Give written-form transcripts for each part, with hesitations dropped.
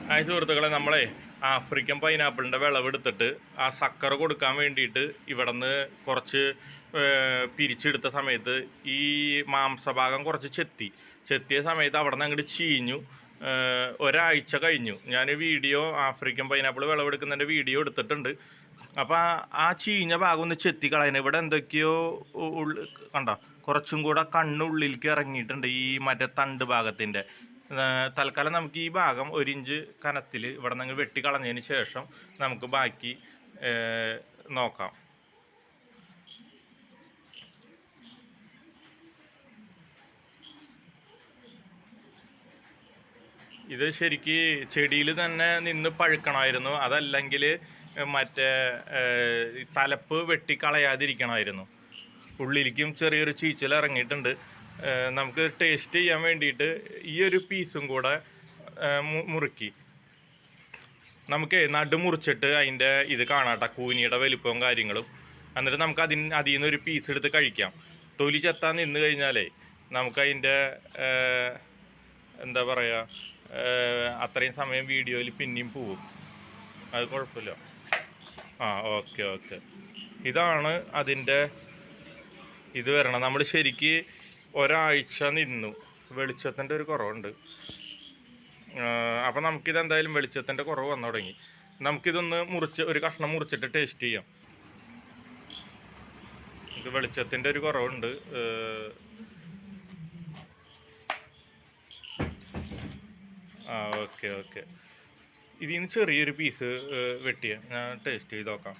സുഹൃത്തുക്കളെ, നമ്മളെ ആഫ്രിക്കൻ പൈനാപ്പിളിൻ്റെ വിളവെടുത്തിട്ട് ആ സക്കർ കൊടുക്കാൻ വേണ്ടിയിട്ട് ഇവിടെ നിന്ന് കുറച്ച് പിരിച്ചെടുത്ത സമയത്ത് ഈ മാംസഭാഗം കുറച്ച് ചെത്തിയ സമയത്ത് അവിടെ നിന്ന് അങ്ങോട്ട് ചീഞ്ഞു. ഒരാഴ്ച കഴിഞ്ഞു. ഞാൻ വീഡിയോ ആഫ്രിക്കൻ പൈനാപ്പിൾ വിളവെടുക്കുന്നതിൻ്റെ വീഡിയോ എടുത്തിട്ടുണ്ട്. അപ്പോൾ ആ ചീഞ്ഞ ഭാഗം ഒന്ന് ചെത്തി കളയുന്നത്. ഇവിടെ എന്തൊക്കെയോ കണ്ടോ, കുറച്ചും കൂടെ കണ്ണുള്ളിലേക്ക് ഇറങ്ങിയിട്ടുണ്ട് ഈ മറ്റേ തണ്ട് ഭാഗത്തിൻ്റെ. തൽക്കാലം നമുക്ക് ഈ ഭാഗം 1 ഇഞ്ച് കനത്തിൽ ഇവിടെ നിന്ന് വെട്ടി കളഞ്ഞതിന് ശേഷം നമുക്ക് ബാക്കി നോക്കാം. ഇത് ശരിക്ക് ചെടിയിൽ തന്നെ നിന്ന് പഴുക്കണമായിരുന്നു, അതല്ലെങ്കിൽ മറ്റേ തലപ്പ് വെട്ടിക്കളയാതിരിക്കണമായിരുന്നു. ഉള്ളിലേക്കും ചെറിയൊരു ചീച്ചൽ ഇറങ്ങിയിട്ടുണ്ട്. നമുക്ക് ടേസ്റ്റ് ചെയ്യാൻ വേണ്ടിയിട്ട് ഈ ഒരു പീസും കൂടെ മുറുക്കി നമുക്ക് നടുമുറിച്ചിട്ട് അതിൻ്റെ ഇത് കാണാട്ടെ, കൂനിയുടെ വലിപ്പവും കാര്യങ്ങളും. എന്നിട്ട് നമുക്ക് അതിൽ നിന്നൊരു പീസ് എടുത്ത് കഴിക്കാം. തൊലി ചെത്താൻ നിന്ന് കഴിഞ്ഞാലേ നമുക്കതിൻ്റെ എന്താ പറയുക, അത്രയും സമയം വീഡിയോയിൽ പിന്നെയും പോവും. അത് കുഴപ്പമില്ല. ഓക്കെ ഇതാണ് അതിൻ്റെ ഇത് വരണം. നമ്മൾ ശരിക്ക് ഒരാഴ്ച നിന്നു. വെളിച്ചത്തിൻ്റെ ഒരു കുറവുണ്ട്. അപ്പം നമുക്കിതെന്തായാലും വെളിച്ചത്തിൻ്റെ കുറവ് വന്നു തുടങ്ങി. നമുക്കിതൊന്ന് ഒരു കഷ്ണം മുറിച്ചിട്ട് ടേസ്റ്റ് ചെയ്യാം. നമുക്ക് വെളിച്ചത്തിൻ്റെ ഒരു കുറവുണ്ട്. ഓക്കെ ഇതിൽ നിന്ന് ചെറിയൊരു പീസ് വെട്ടിയ ഞാൻ ടേസ്റ്റ് ചെയ്ത് നോക്കാം.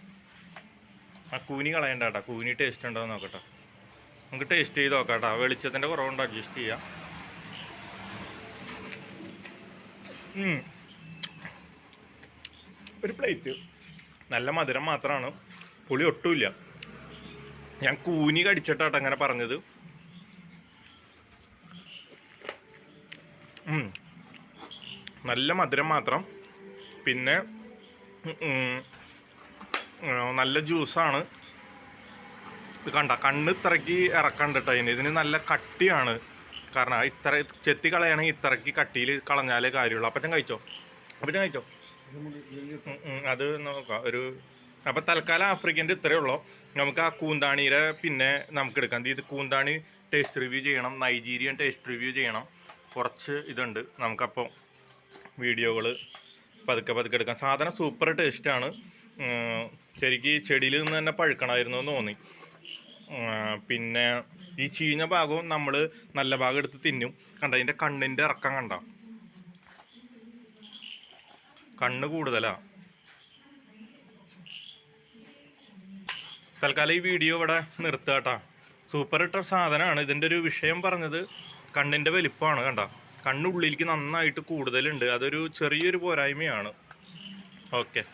ആ കൂനി കളയണ്ട കേട്ടോ, കൂനി ടേസ്റ്റ് ഉണ്ടോ എന്ന് നോക്കട്ടെ. നമുക്ക് ടേസ്റ്റ് ചെയ്ത് നോക്കാം കേട്ടോ. വെളിച്ചത്തിൻ്റെ കുറവുണ്ട്, അഡ്ജസ്റ്റ് ചെയ്യാം. ഒരു പ്ലേറ്റ് നല്ല മധുരം മാത്രമാണ്, പുളി ഒട്ടുമില്ല. ഞാൻ കൂനി കടിച്ചിട്ടാട്ടോ അങ്ങനെ പറഞ്ഞത്. നല്ല മധുരം മാത്രം. പിന്നെ നല്ല ജ്യൂസാണ്. ഇത് കണ്ട, കണ്ണ് ഇത്രയ്ക്ക് ഇറക്കണ്ടിട്ടോ. ഇതിന് നല്ല കട്ടിയാണ്. കാരണം ഇത്ര ചെത്തി കളയാണെങ്കിൽ ഇത്രയ്ക്ക് കട്ടിയിൽ കളഞ്ഞാലേ കാര്യമുള്ളൂ. അപ്പം കഴിച്ചോ. അത് നോക്കാം. അപ്പം തൽക്കാലം ആഫ്രിക്കൻ്റെ ഇത്രയേ ഉള്ളൂ. നമുക്ക് ആ കൂന്താണിയുടെ പിന്നെ നമുക്ക് എടുക്കാം. ഇത് കൂന്താണി ടേസ്റ്റ് റിവ്യൂ ചെയ്യണം, നൈജീരിയൻ ടേസ്റ്റ് റിവ്യൂ ചെയ്യണം. കുറച്ച് ഇതുണ്ട്. നമുക്കപ്പോൾ വീഡിയോകൾ പതുക്കെ എടുക്കാം. സാധനം സൂപ്പർ ടേസ്റ്റാണ്. ശരിക്ക് ചെടിയിൽ നിന്ന് തന്നെ പഴുക്കണമായിരുന്നു എന്ന് തോന്നി. പിന്നെ ഈ ചീഞ്ഞ ഭാഗവും നമ്മൾ നല്ല ഭാഗം എടുത്ത് തിന്നും. കണ്ട, അതിൻ്റെ കണ്ണിൻ്റെ ഇറക്കം കണ്ട, കണ്ണ് കൂടുതലാണ്. തൽക്കാലം ഈ വീഡിയോ ഇവിടെ നിർത്തുക കേട്ടോ. സൂപ്പർ ഇട്ട സാധനമാണ്. ഇതിൻ്റെ ഒരു വിഷയം പറഞ്ഞത് കണ്ണിൻ്റെ വലിപ്പമാണ്. കണ്ട, കണ്ണുള്ളിലേക്ക് നന്നായിട്ട് കൂടുതലുണ്ട്. അതൊരു ചെറിയൊരു പോരായ്മയാണ്. ഓക്കെ.